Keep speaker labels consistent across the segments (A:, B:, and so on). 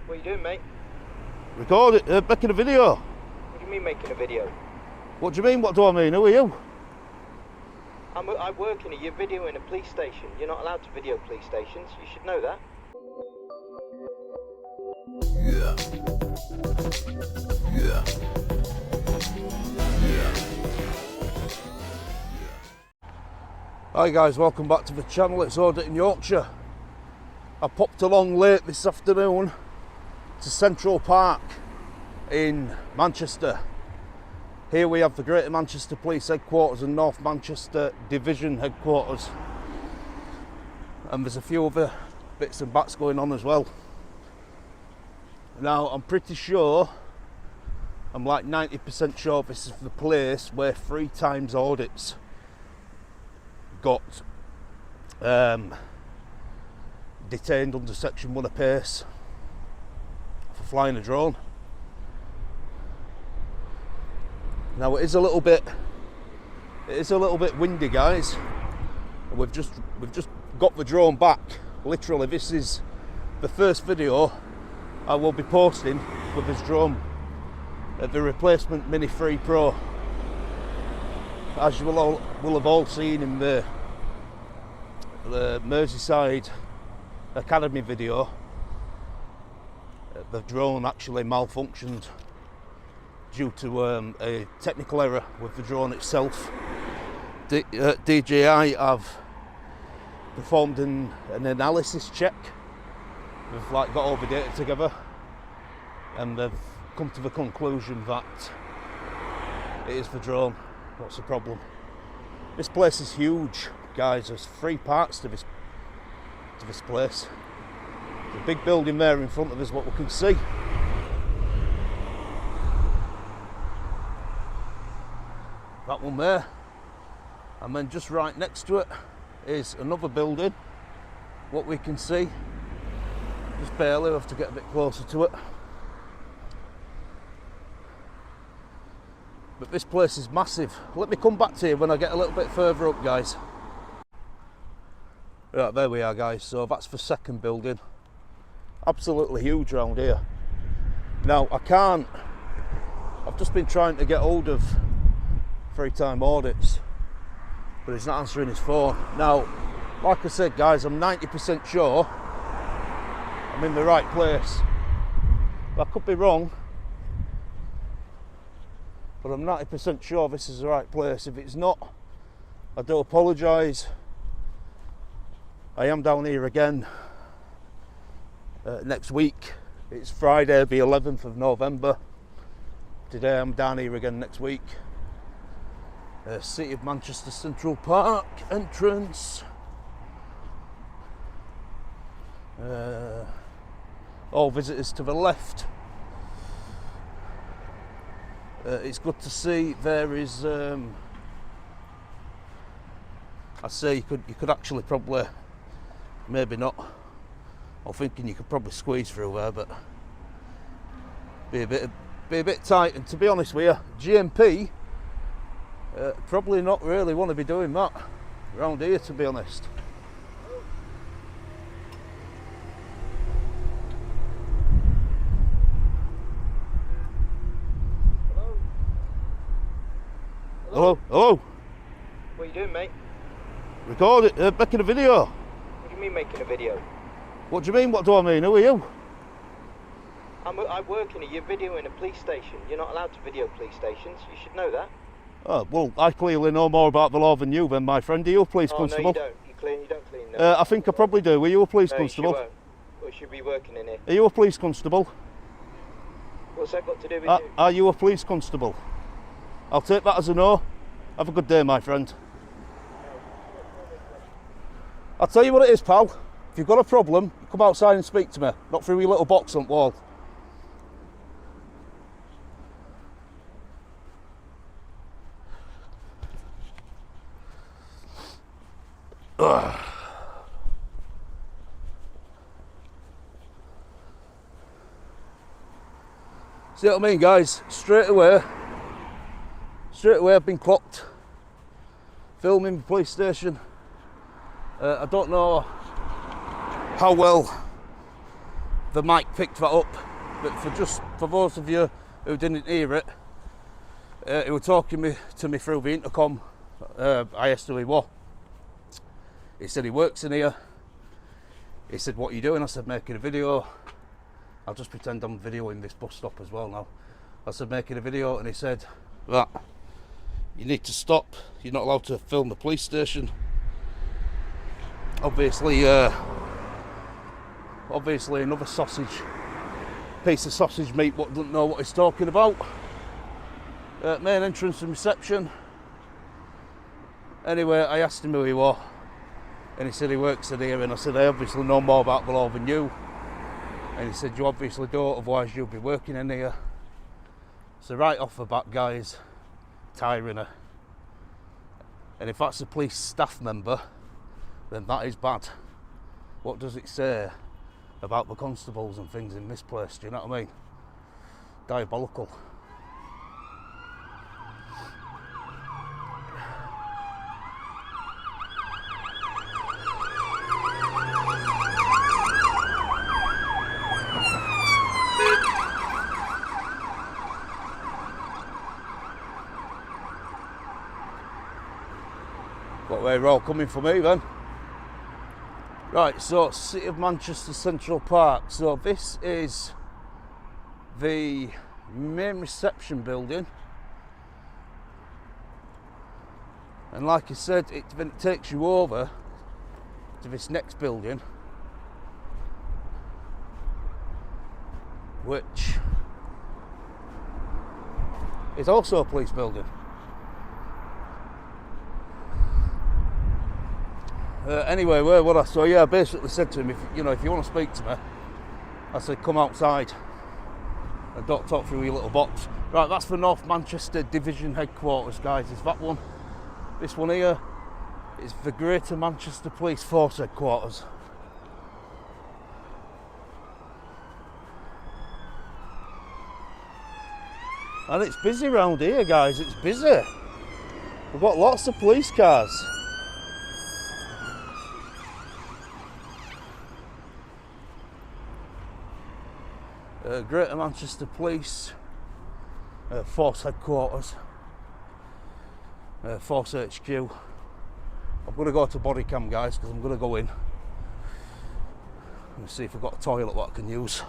A: What are you doing, mate?
B: Record it, making a video.
A: What do you mean making a video?
B: What do you mean, what do I mean? Who are you?
A: I work in a video in a police station. You're not allowed to video police stations. You should know that.
B: Hi guys, welcome back to the channel. It's Audit in Yorkshire. I popped along late this afternoon to Central Park in Manchester. Here we have the Greater Manchester Police Headquarters and North Manchester Division Headquarters. And there's a few other bits and bats going on as well. Now, I'm pretty sure, I'm like 90% sure this is the place where 3 times audits got detained under Section 1 apace for flying a drone. Now it is a little bit windy, guys. We've just got the drone back. Literally, this is the first video I will be posting with this drone at the replacement Mini 3 Pro. As you will have all seen in the Merseyside Academy video, the drone actually malfunctioned due to a technical error with the drone itself. DJI have performed an analysis check. They've got all the data together and they've come to the conclusion that it is the drone. What's the problem? This place is huge, guys. There's 3 parts to this place. The big building there in front of us, what we can see. That one there. And then just right next to it is another building. What we can see, just barely, we have to get a bit closer to it. But this place is massive. Let me come back to you when I get a little bit further up, guys. Right, there we are, guys. So that's the second building. Absolutely huge around here. Now, I've just been trying to get hold of 3-time audits, but he's not answering his phone. Now, like I said, guys, I'm 90% sure I'm in the right place. I could be wrong, but I'm 90% sure this is the right place. If it's not, I do apologise. I am down here again next week. It's Friday the 11th of November. Today I'm down here again next week. City of Manchester Central Park entrance. All visitors to the left. It's good to see there is I say you could actually probably, maybe not, I'm thinking you could probably squeeze through there, but be a bit tight. And to be honest with you, GMP probably not really want to be doing that around here, to be honest. Hello? Hello?
A: What are you doing, mate?
B: Record it, making a video.
A: What do you mean making a video?
B: What do you mean, what do I mean? Who are you?
A: I work in a video in a police station. You're not allowed to video police stations. You should know that.
B: Oh, well, I clearly know more about the law than you then, my friend. Are you a police constable?
A: No, you don't. You don't clean that.
B: I think I probably do. Are you a police
A: no,
B: constable?
A: You won't. Or you should be working in here.
B: Are you a police constable?
A: What's that got to do with you?
B: Are you a police constable? I'll take that as a no. Have a good day, my friend. I'll tell you what it is, pal. If you've got a problem, come outside and speak to me, not through your little box on the wall. Ugh. See what I mean, guys? Straight away I've been clocked filming the police station. I don't know how well the mic picked that up, but for those of you who didn't hear it, he was talking to me through the intercom. I asked who he was. He said he works in here. He said, what are you doing? I said, making a video. I'll just pretend I'm videoing this bus stop as well now. I said, making a video, and he said that you need to stop. You're not allowed to film the police station. Obviously another piece of sausage meat what doesn't know what he's talking about. Main entrance and reception. Anyway, I asked him who he was, and he said he works in here, and I said, I obviously know more about the law than you. And he said, you obviously don't, otherwise you'll be working in here. So right off the bat, guys, tyranny. And if that's a police staff member, then that is bad. What does it say about the constables and things in this place? Do you know what I mean? Diabolical. What way are all coming for me then? Right, so City of Manchester Central Park. So this is the main reception building, and like I said, then it takes you over to this next building, which is also a police building. Anyway, I basically said to him, if you want to speak to me, I said, come outside and don't talk through your little box. Right, that's the North Manchester Division headquarters, guys. Is that one? This one here is the Greater Manchester Police Force headquarters. And it's busy round here, guys. It's busy. We've got lots of police cars. Greater Manchester Police Force Headquarters, Force HQ. I'm going to go to body cam, guys, because I'm going to go in and see if I've got a toilet what I can use.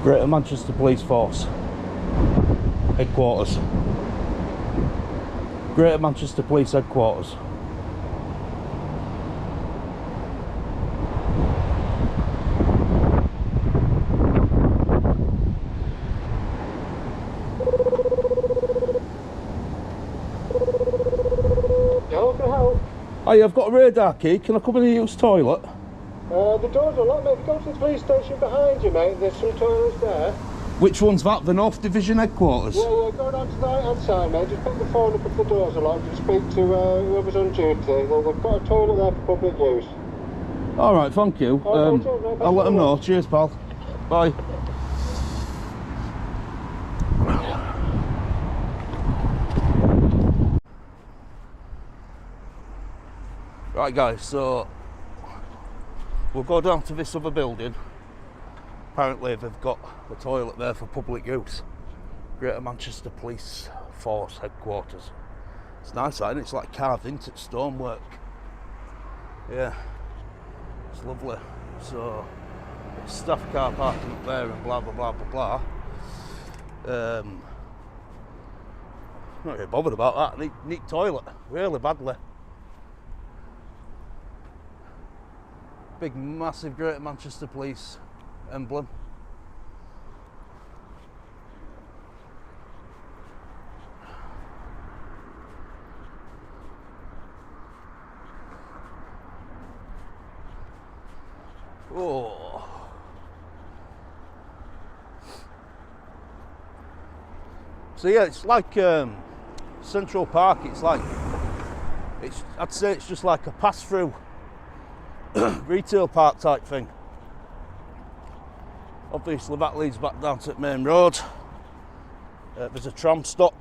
B: Greater Manchester Police Force Headquarters. Greater Manchester Police Headquarters.
C: Hello, can I help?
B: Hey, I've got a radar key. Can I come in and use toilet?
C: The doors are locked, mate. If you go to the police station behind you, mate, there's some toilets there.
B: Which one's that? The North Division Headquarters?
C: Yeah, go down to the right-hand side, mate. Just pick the phone up if the doors are locked and speak to whoever's on duty. They've got a toilet there for public use.
B: Alright, thank you. I'll let them know. Cheers, pal. Bye. Right, guys, so we'll go down to this other building. Apparently they've got a toilet there for public use. Greater Manchester Police Force Headquarters. It's nice, isn't it? It's like carved into stonework. Yeah, it's lovely. So, it's staff car parking up there and blah blah blah blah blah. Not really bothered about that. Need toilet, really badly. Big massive Greater Manchester Police emblem. Oh. So yeah, it's like Central Park. I'd say it's just like a pass-through retail park type thing. Obviously that leads back down to the main road. There's a tram stop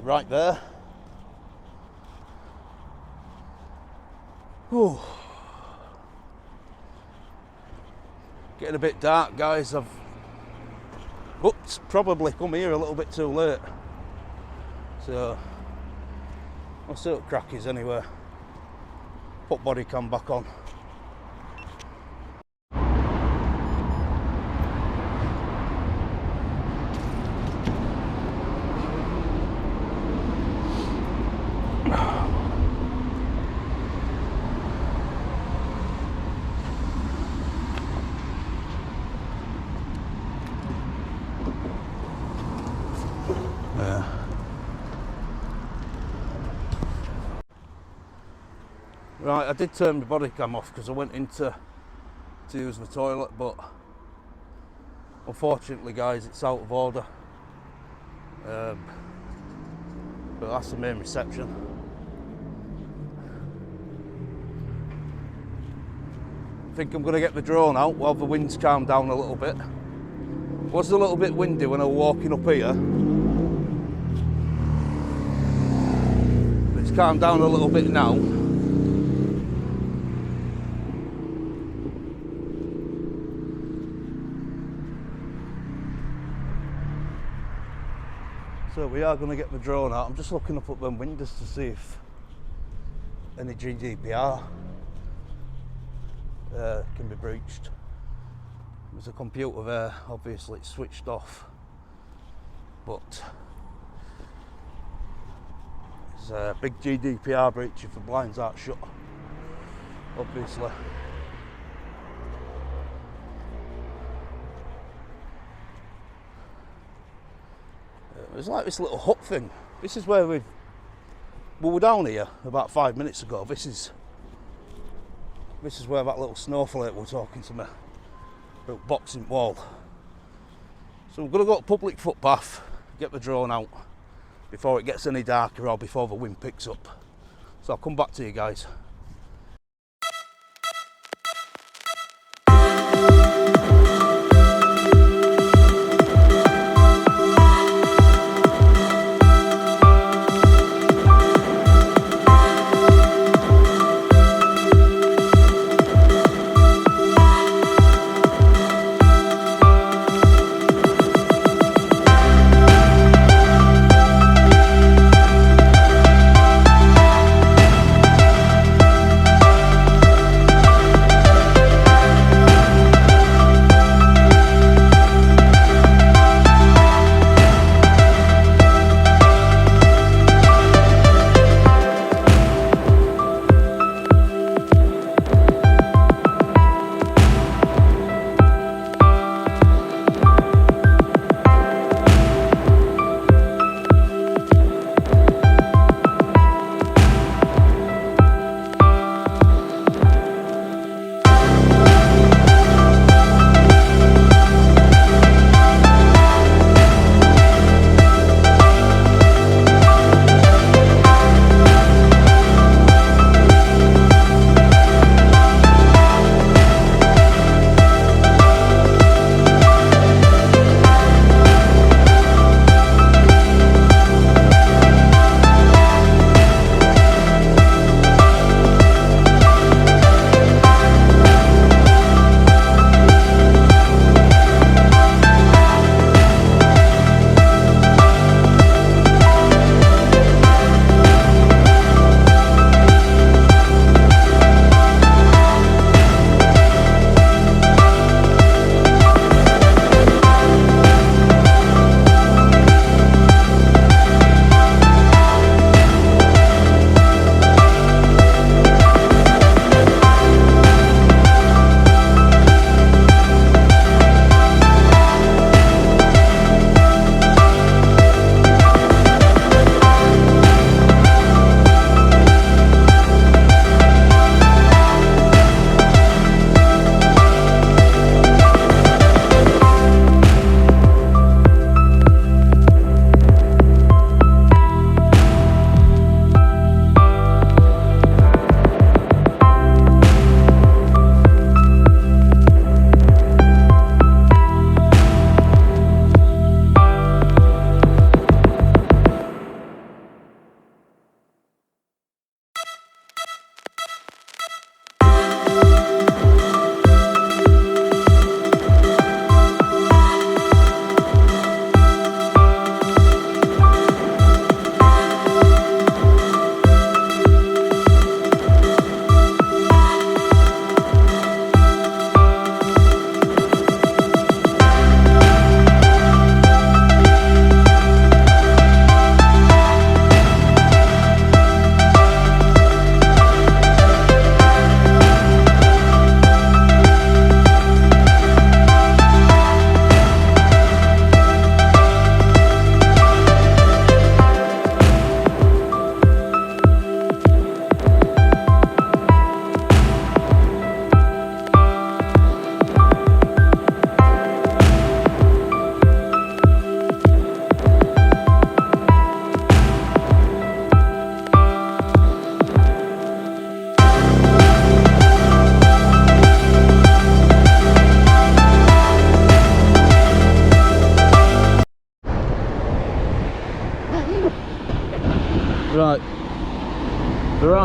B: right there. Whew. Getting a bit dark, guys. I've probably come here a little bit too late, so I'll see what crack is anyway. Put body cam back on. Right, I did turn my body cam off because I went into use the toilet, but unfortunately, guys, it's out of order. But that's the main reception. I think I'm going to get the drone out while the wind's calmed down a little bit. It was a little bit windy when I was walking up here. But it's calmed down a little bit now. So we are going to get the drone out. I'm just looking up at them windows to see if any GDPR can be breached. There's a computer there, obviously it's switched off, but there's a big GDPR breach if the blinds aren't shut, obviously. It's like this little hut thing. This is where we were down here about 5 minutes ago. This is where that little snowflake was talking to me about boxing wall. So we're going to go to public footpath, get the drone out before it gets any darker or before the wind picks up. So I'll come back to you guys.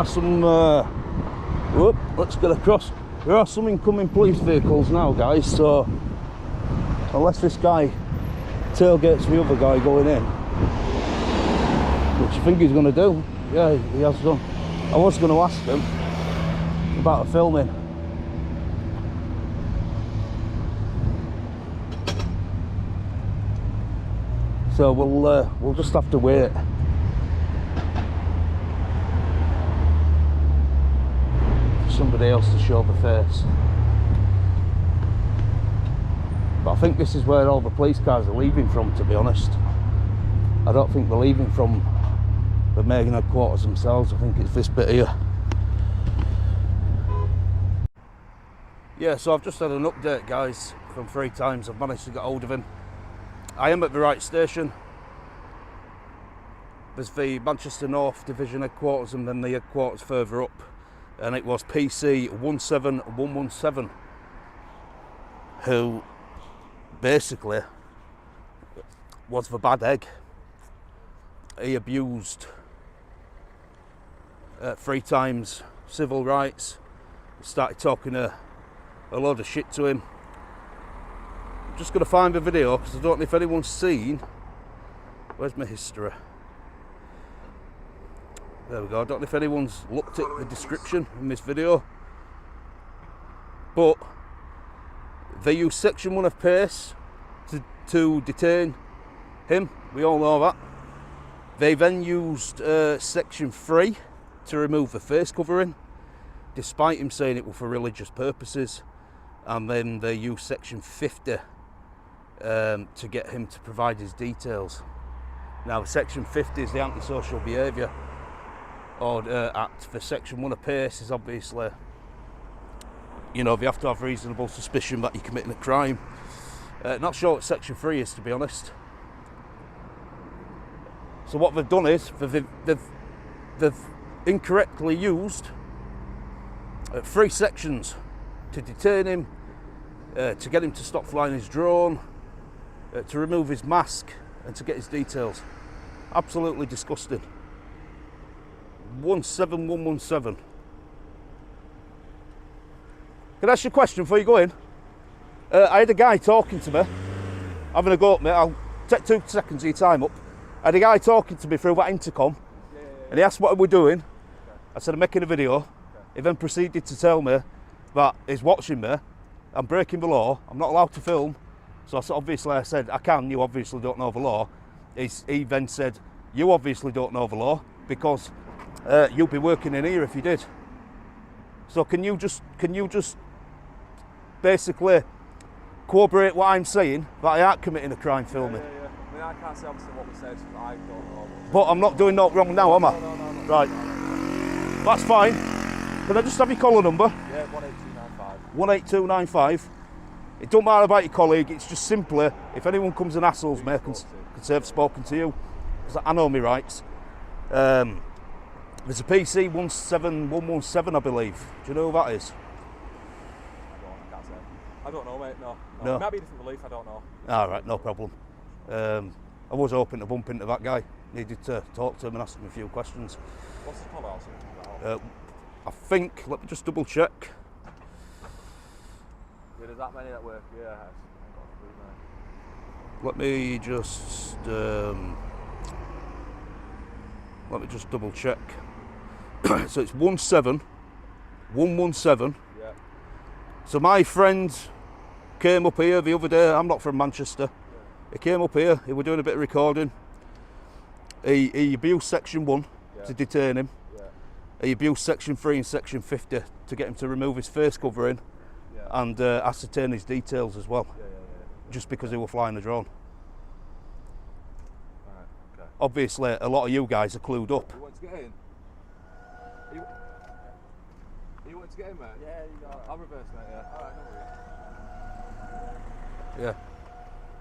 B: some, whoop, let's get across. There are some incoming police vehicles now, guys, so unless this guy tailgates the other guy going in, which I think he's going to do. Yeah, he has done. I was going to ask him about the filming. So we'll just have to wait. For somebody else to show the face. But I think this is where all the police cars are leaving from, to be honest. I don't think they're leaving from the main headquarters themselves. I think it's this bit here. Yeah, so I've just had an update, guys, from 3 times. I've managed to get hold of him. I am at the right station. There's the Manchester North Division headquarters and then the headquarters further up. And it was PC 17117 who basically was the bad egg. He abused 3 times civil rights. Started talking a load of shit to him. I'm just going to find the video because I don't know if anyone's seen. Where's my history? There we go. I don't know if anyone's looked at the description in this video, but they use section 1 of PACE to detain him. We all know that. They then used section 3 to remove the face covering, despite him saying it was for religious purposes. And then they used section 50 to get him to provide his details. Now, section 50 is the antisocial behaviour act. For section 1 of PACE is obviously, you know, you have to have reasonable suspicion that you're committing a crime. Not sure what section 3 is, to be honest. So what they've done is they've incorrectly used 3 sections to detain him, to get him to stop flying his drone, to remove his mask, and to get his details. Absolutely disgusting. 17117. Can I ask you a question before you go in? I had a guy talking to me, having a go at me. I'll take 2 seconds of your time up. I had a guy talking to me through that intercom, and he asked what we're doing. I said, I'm making a video. He then proceeded to tell me that he's watching me. I'm breaking the law. I'm not allowed to film. So obviously I said, I can. You obviously don't know the law. He then said, you obviously don't know the law because you'll be working in here if you did. So can you just basically corroborate what I'm saying, that I aren't committing a crime filming?
D: Yeah. I mean, I can't say obviously what we said. I don't know.
B: But I'm not doing no wrong now, am I?
D: No.
B: Right. That's fine. Can I just have your collar number?
D: Yeah, 18295.
B: 18295. It don't matter about your colleague, it's just simply, if anyone comes and hassles me, I can say I've spoken to you, because I know my rights. There's a PC 17117, I believe. Do you know who that is?
D: I can't say. I don't know, mate, no.
B: No.
D: It might be a different belief, I don't know.
B: Alright, no problem. I was hoping to bump into that guy. Needed to talk to him and ask him a few questions.
D: What's the colour?
B: I think, let me just double check.
D: Yeah, there's that many that work here. I ain't got a clue, mate.
B: Let me just double check. So it's 17117.
D: Yeah.
B: So my friend came up here the other day. I'm not from Manchester. Yeah. He came up here. He was doing a bit of recording. He abused section 1 to detain him.
D: Yeah.
B: He abused section 3 and section 50 to get him to remove his face covering and ascertain his details as well.
D: Yeah.
B: Just because he was flying the drone.
D: Alright, okay.
B: Obviously, a lot of you guys are clued up.
D: You want to get in? You want to get in, mate? Yeah, I'll reverse, mate, yeah. Alright, no worries.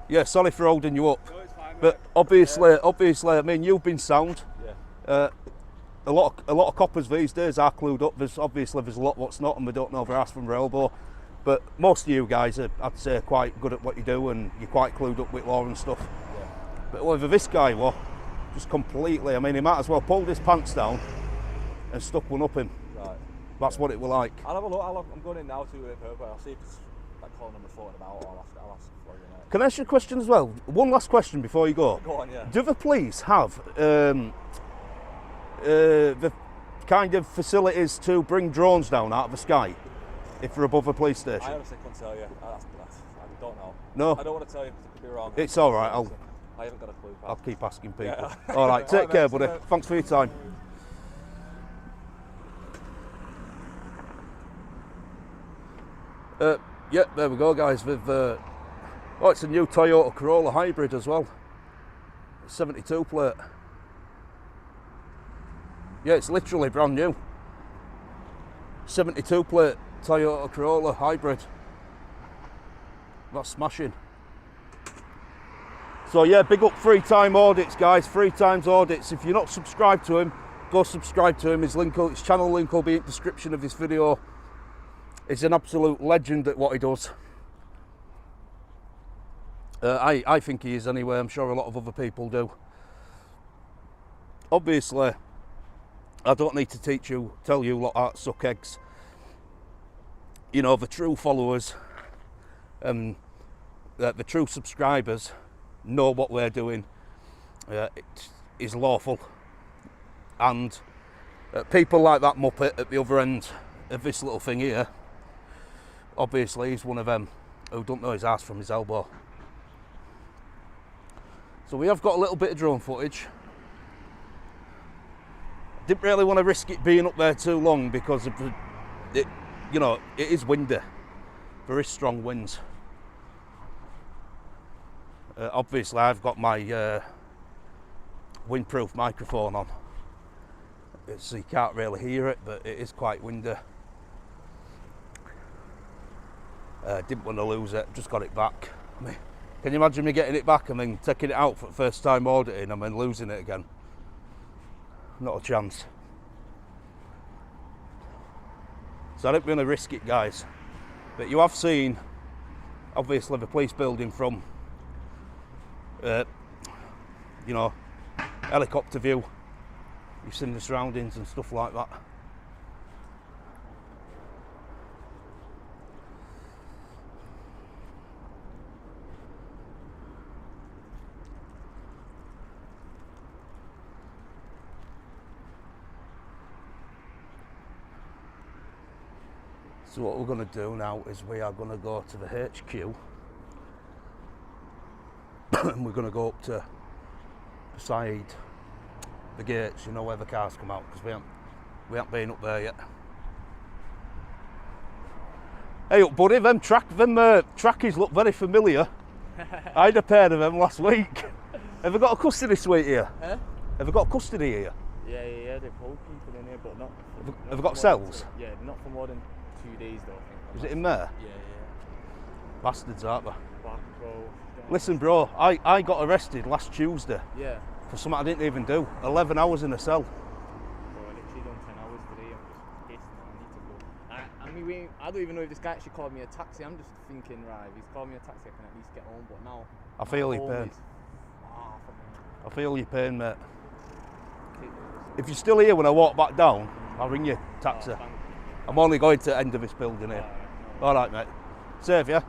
B: Yeah, sorry for holding you up.
D: No, it's fine, mate.
B: But obviously, I mean, you've been sound.
D: Yeah.
B: A lot of coppers these days are clued up. There's a lot what's not, and we don't know their ass from their elbow. But most of you guys are, I'd say, quite good at what you do, and you're quite clued up with law and stuff. Yeah. But whether this guy was just completely, I mean, he might as well pulled his pants down, and stuck one up him.
D: Right.
B: That's what it were like.
D: I'll have a look. I'm going in now to it purple. I'll see if it's like calling number 40 about, or I'll ask Florian.
B: Can I ask you a question as well? One last question before you go.
D: Go on, yeah.
B: Do the police have the kind of facilities to bring drones down out of the sky if they're above a police station?
D: I honestly couldn't tell you. I don't know.
B: No?
D: I don't want to tell you because it could be wrong.
B: It's all right.
D: I haven't got a clue.
B: I'll keep asking people.
D: Yeah.
B: All right, take
D: All right,
B: care,
D: mate.
B: buddy. Thanks for your time. Yeah, there we go, guys. With oh, it's a new Toyota Corolla hybrid as well. 72 plate. Yeah, it's literally brand new. 72 plate Toyota Corolla hybrid. That's smashing. So yeah, big up Free Time Audits, guys. Free Times Audits. If you're not subscribed to him, go subscribe to him. His channel link will be in the description of this video. He's an absolute legend at what he does. I think he is anyway. I'm sure a lot of other people do. Obviously, I don't need to tell you lot that suck eggs. You know, the true followers and the true subscribers know what we're doing. It is lawful. And people like that muppet at the other end of this little thing here, obviously he's one of them who don't know his ass from his elbow. So we have got a little bit of drone footage. Didn't really want to risk it being up there too long because of it, you know, it is windy. Very strong winds. Obviously I've got my windproof microphone on, so you can't really hear it, but it is quite windy. Didn't want to lose it, just got it back. I mean, can you imagine me getting it back and then taking it out for the first time auditing and then losing it again? Not a chance. So I didn't really risk it, guys. But you have seen, obviously, the police building from, you know, helicopter view. You've seen the surroundings and stuff like that. So what we're going to do now is we are going to go to the HQ and we're going to go up to beside the gates, you know, where the cars come out, because we haven't been up there yet. Hey up buddy, them trackies look very familiar. I had a pair of them last week. Have you got a custody suite here?
E: Huh?
B: Have you got custody here?
E: Yeah, they hold people in here, but not.
B: Have you got cells?
E: Yeah, not for more than 2 days though.
B: Is it in there?
E: Yeah.
B: Bastards, aren't they?
E: Back, bro.
B: Listen, bro, I got arrested last Tuesday
E: Yeah.
B: for something I didn't even do. 11 hours in a cell.
E: Bro, I literally done 10 hours today. I'm just pissed now. I need to go. I don't even know if this guy actually called me a taxi. I'm just thinking, right, if he's called me a taxi, I can at least get home. But now,
B: I feel your
E: home
B: pain.
E: is far from me.
B: I feel your pain, mate. If you're still here when I walk back down, I'll ring you taxi.
E: Thank you.
B: I'm only going to the end of this building here. All right, mate. Safe, yeah?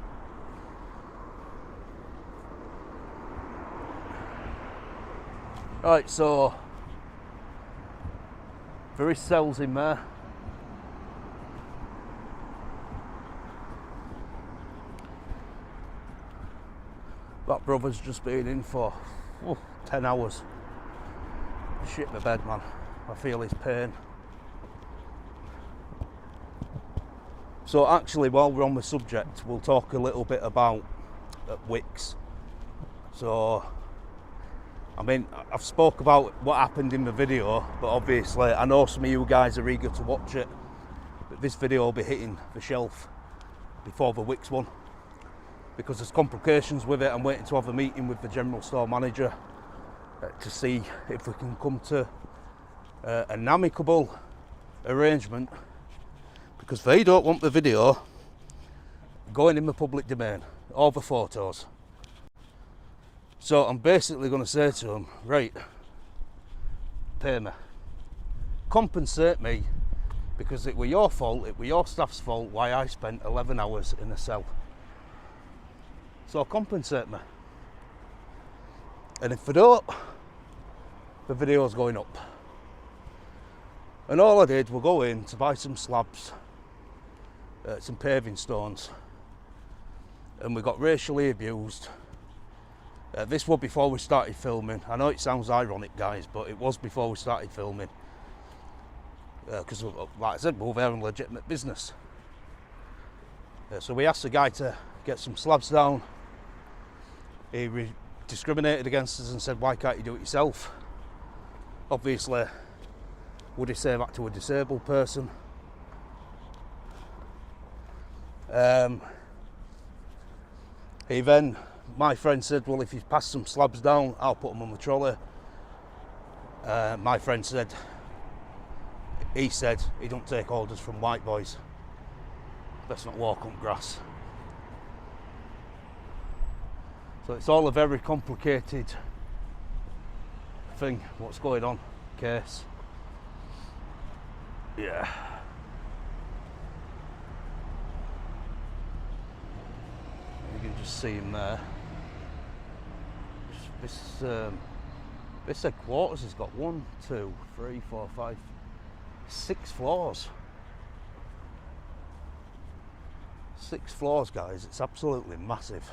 B: Right, so there is cells in there. That brother's just been in for 10 hours. Shit my bed, man. I feel his pain. So actually, while we're on the subject, we'll talk a little bit about Wicks. So, I mean, I've spoke about what happened in the video, but obviously I know some of you guys are eager to watch it. But this video will be hitting the shelf before the Wicks one, because there's complications with it. I'm waiting to have a meeting with the general store manager to see if we can come to an amicable arrangement, because they don't want the video going in the public domain, or the photos. So I'm basically going to say to them, right, pay me. compensate me, because it were your fault, it were your staff's fault why I spent 11 hours in a cell. So compensate me. And if I don't, the video's going up. And all I did was go in to buy some slabs, some paving stones, and we got racially abused. This was before we started filming. I know it sounds ironic, guys, but it was before we started filming. Because, like I said, we're there in legitimate business. So we asked the guy to get some slabs down. He discriminated against us and said, why can't you do it yourself? Obviously, would he say that to a disabled person? My friend said, well, if you pass some slabs down, I'll put them on the trolley. My friend said, he don't take orders from white boys. Let's not walk on grass. So it's all a very complicated thing, what's going on, case. Yeah. You can just see him there. This headquarters has got 1, 2, 3, 4, 5, 6 floors. 6 floors, guys. It's absolutely massive.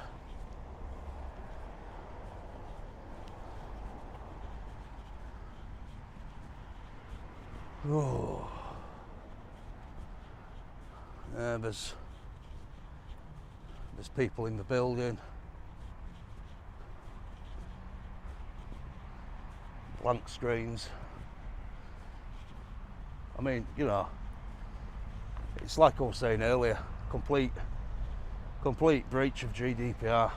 B: Oh. There's people in the building. Blank screens. I mean, you know, it's like I was saying earlier, complete breach of GDPR.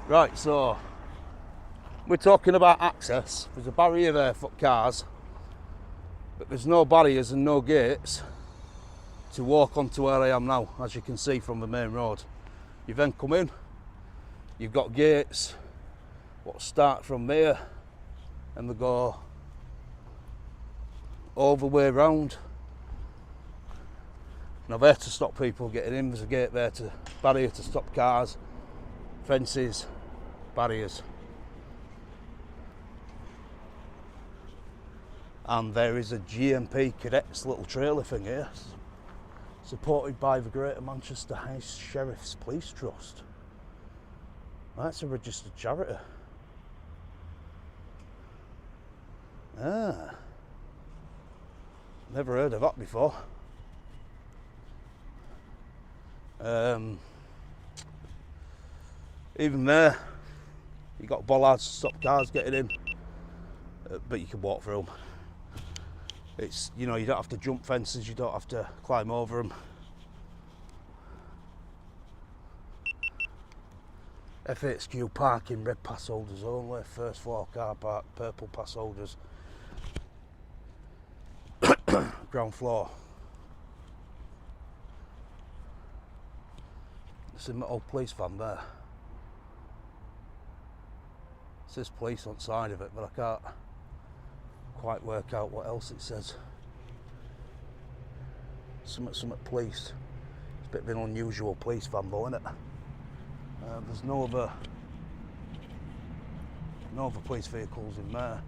B: Right, so we're talking about access. There's a barrier there for cars, but there's no barriers and no gates to walk onto where I am now, as you can see from the main road. You then come in, you've got gates what start from there and they go all the way round. Now there to stop people getting in, there's a gate there, barrier to stop cars, fences, barriers. And there is a GMP cadets little trailer thing here, supported by the Greater Manchester High Sheriff's Police Trust. That's a registered charity. Ah, never heard of that before. Even there, you got bollards to stop cars getting in, but you can walk through them. It's, you know, you don't have to jump fences, you don't have to climb over them. FHQ parking, red pass holders only, first floor car park, purple pass holders. Ground floor. There's a old police van there. It says police on the side of it, but I can't quite work out what else it says. Something police. It's a bit of an unusual police van though, isn't it? There's no other police vehicles in there.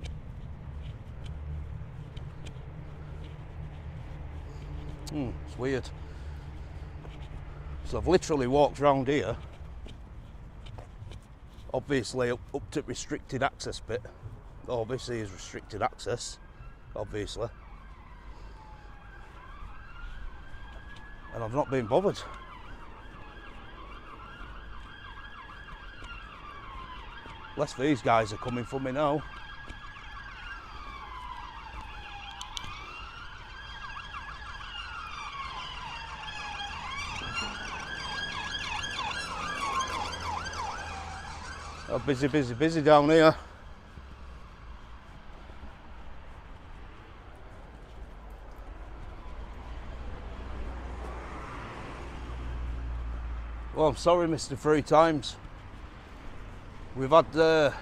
B: It's weird. So I've literally walked around here, obviously up to restricted access bit. Oh, this is restricted access, obviously. And I've not been bothered. Unless these guys are coming for me now. Oh, busy, busy, busy down here. Well, I'm sorry, Mr. Three Times. We've had no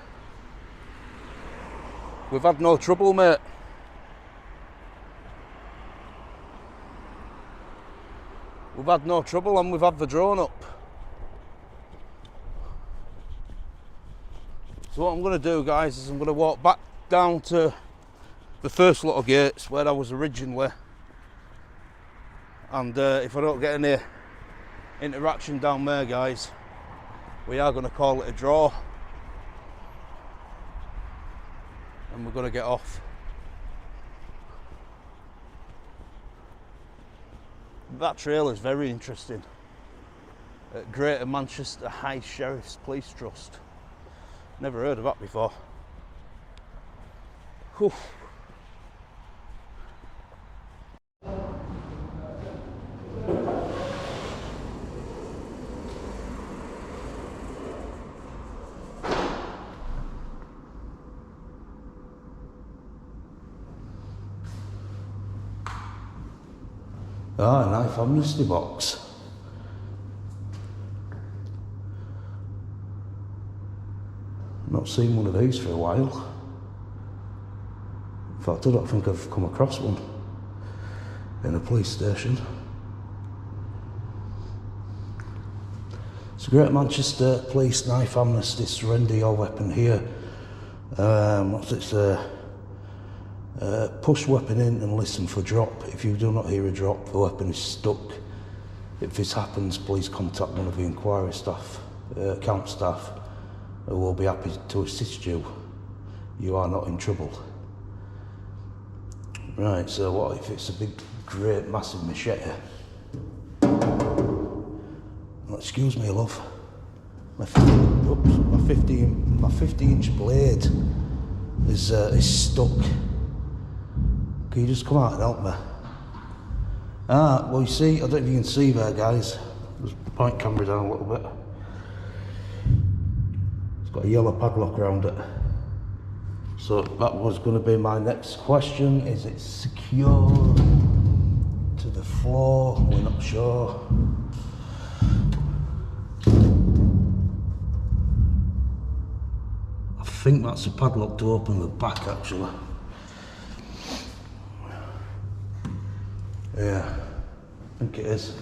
B: trouble, mate. We've had no trouble, and we've had the drone up. So what I'm going to do, guys, is I'm going to walk back down to the first lot of gates where I was originally, and if I don't get any interaction down there, guys, we are going to call it a draw, and we're going to get off. That trail is very interesting. At Greater Manchester High Sheriff's Police Trust. Never heard of that before. Whew. Ah, a knife amnesty box. Not seen one of these for a while. In fact, I don't think I've come across one in a police station. It's a Great Manchester Police Knife Amnesty. Surrender your weapon here. What's it say? Push weapon in and listen for drop. If you do not hear a drop, the weapon is stuck. If this happens, please contact one of the inquiry staff, camp staff, who will be happy to assist you. You are not in trouble. Right, so what if it's a big, great, massive machete? Well, excuse me, love. My 50-inch blade is stuck. Can you just come out and help me? Ah, well, you see, I don't know if you can see there, guys. Just point camera down a little bit. It's got a yellow padlock around it. So that was going to be my next question. Is it secure to the floor? We're not sure. I think that's a padlock to open the back, actually. Yeah, I think it is.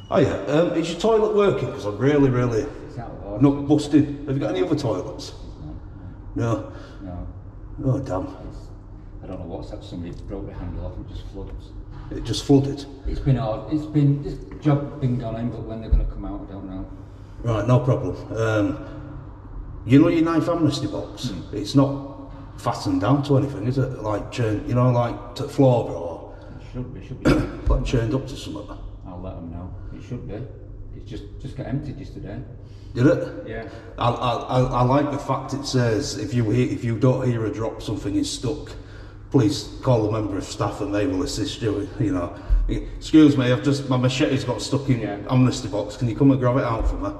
B: Oh yeah, is your toilet working? Because I'm really not busted. Have you got any other toilets? No.
F: No.
B: Oh damn.
F: I don't know what's happened. Somebody broke the handle off and just floods.
B: It just flooded?
F: It's been odd. This job been gone in, but when they're going to come out, I don't know.
B: Right, no problem. You know your knife amnesty box? It's not fastened down to anything, is it? Like chained, you know, like to the floor or?
F: It should be.
B: Like chained up to something?
F: I'll let them know. It should be. It's just got emptied yesterday.
B: Did it?
F: Yeah.
B: I like the fact it says if you don't hear a drop, something is stuck. Please call a member of staff and they will assist you. You know, excuse me, my machete's got stuck in amnesty box. Can you come and grab it out for me?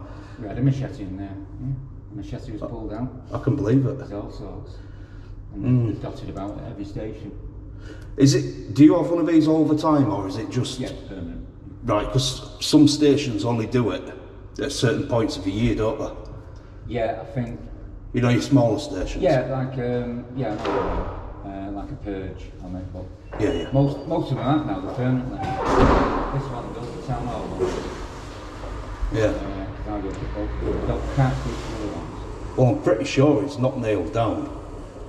F: We had a machete in there. Yeah. The machete was pulled out.
B: I can believe it.
F: There's all sorts. And they're dotted about at every station.
B: Do you have one of these all the time, or is it just?
F: Yeah, permanent.
B: Right, because some stations only do it at certain points of the year, don't they?
F: Yeah, I think.
B: You know your smaller stations.
F: Yeah, like like a purge on it, but
B: yeah.
F: Most of them aren't now. They're permanently. This one does the town hall.
B: Yeah.
F: I go to both. Can't speak to the other ones.
B: Well, I'm pretty sure it's not nailed down.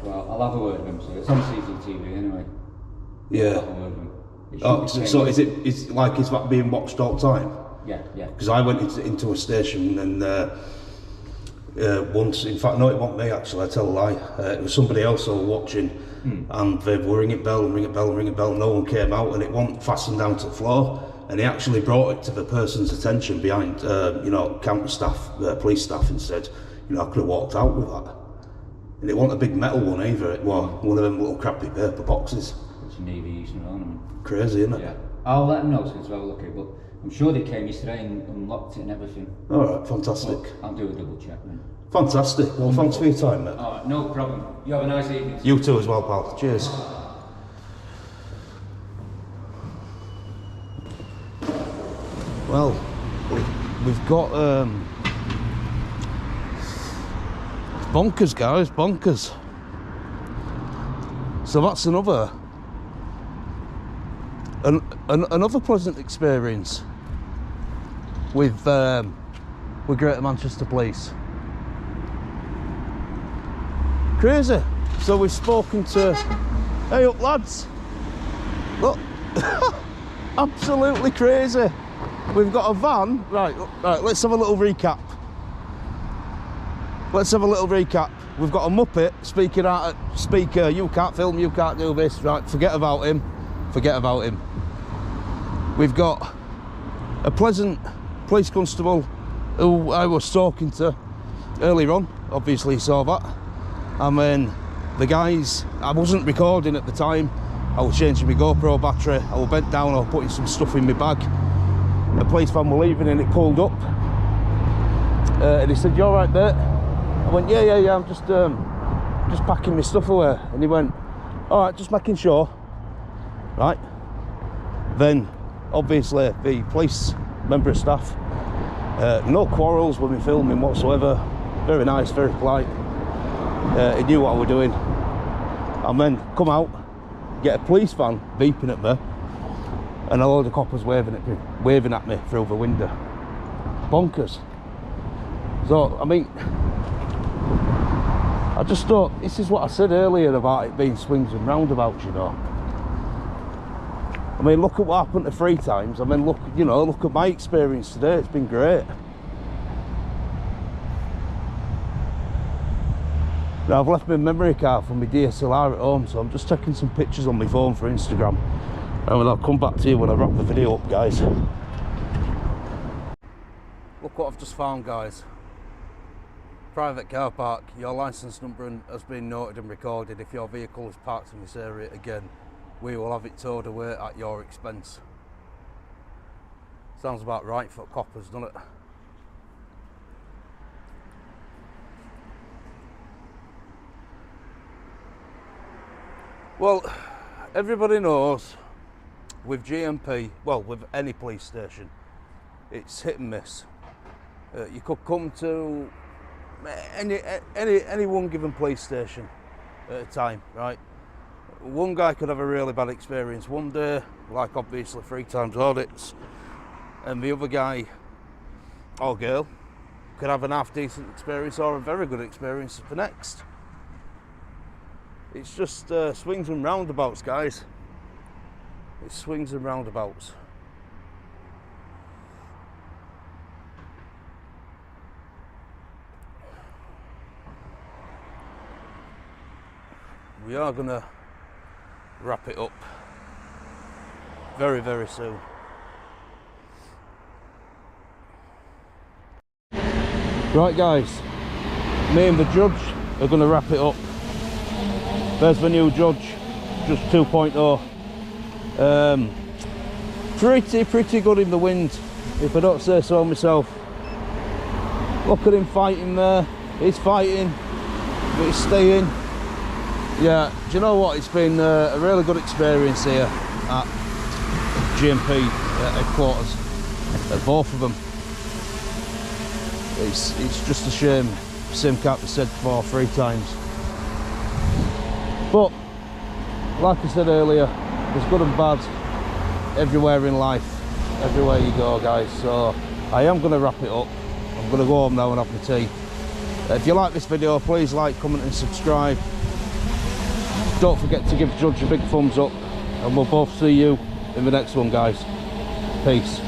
F: Well, I'll have a word with him. So it's on CCTV anyway.
B: Yeah.
F: I'll have a word with him.
B: So is that being watched all the time?
F: Yeah.
B: Because I went into a station and once, in fact, no, it wasn't me actually, I tell a lie. It was somebody else who was watching and they were ringing bell, no one came out and it wasn't fastened down to the floor. and he actually brought it to the person's attention behind, you know, counter staff, police staff, and said, you know, I could have walked out with that. And it wasn't a big metal one either, it was one of them little crappy paper boxes.
F: It's Navy using an ornament.
B: Crazy, isn't it?
F: Yeah. I'll let them know so it's well lucky, but I'm sure they came yesterday and unlocked it and everything.
B: Alright, fantastic.
F: But I'll do a double check then.
B: Fantastic. Well, thanks for your time, mate.
F: Alright, no problem. You have a nice evening.
B: You too as well, pal. Cheers. Well, we've got bonkers, guys, bonkers. So that's another pleasant experience with Greater Manchester Police. Crazy. So we've spoken to, hey up lads, look, absolutely crazy. We've got a van, right, let's have a little recap. We've got a Muppet speaking out at speaker, you can't film, you can't do this, right, forget about him. We've got a pleasant police constable who I was talking to earlier on, obviously you saw that. And then the guys, I wasn't recording at the time, I was changing my GoPro battery, I was bent down, I was putting some stuff in my bag. The police van were leaving and it pulled up. And he said, you alright there? I went, yeah, I'm just packing my stuff away. And he went, alright, just making sure. Right. Then, obviously, the police member of staff, no quarrels with me filming whatsoever. Very nice, very polite. He knew what I was doing. And then come out, get a police van beeping at me, and a load of coppers waving at me through the window. Bonkers. So, I mean, I just thought, this is what I said earlier about it being swings and roundabouts, you know. I mean, look at what happened to Three Times. I mean, look at my experience today. It's been great. Now, I've left my memory card from my DSLR at home, so I'm just taking some pictures on my phone for Instagram. And I'll come back to you when I wrap the video up, guys. Look what I've just found, guys. Private car park. Your licence number has been noted and recorded. If your vehicle is parked in this area again, we will have it towed away at your expense. Sounds about right for coppers, doesn't it? Well, everybody knows with GMP, well, with any police station, it's hit and miss. You could come to any one given police station at a time, right? One guy could have a really bad experience one day, like obviously 3 times audits, and the other guy or girl could have an half decent experience or a very good experience the next. It's just swings and roundabouts, guys. It's swings and roundabouts. We are gonna wrap it up very, very soon. Right, guys, me and the judge are gonna wrap it up. There's the new judge, just 2.0. Pretty good in the wind, if I don't say so myself. Look at him fighting there. He's fighting, but he's staying. Yeah, do you know what? It's been a really good experience here at GMP headquarters, at both of them. It's just a shame, same can't be said for 3 times. But, like I said earlier, there's good and bad everywhere in life, everywhere you go, guys. So, I am going to wrap it up. I'm going to go home now and have my tea. If you like this video, please like, comment and subscribe. Don't forget to give Judge a big thumbs up, and we'll both see you in the next one, guys. Peace.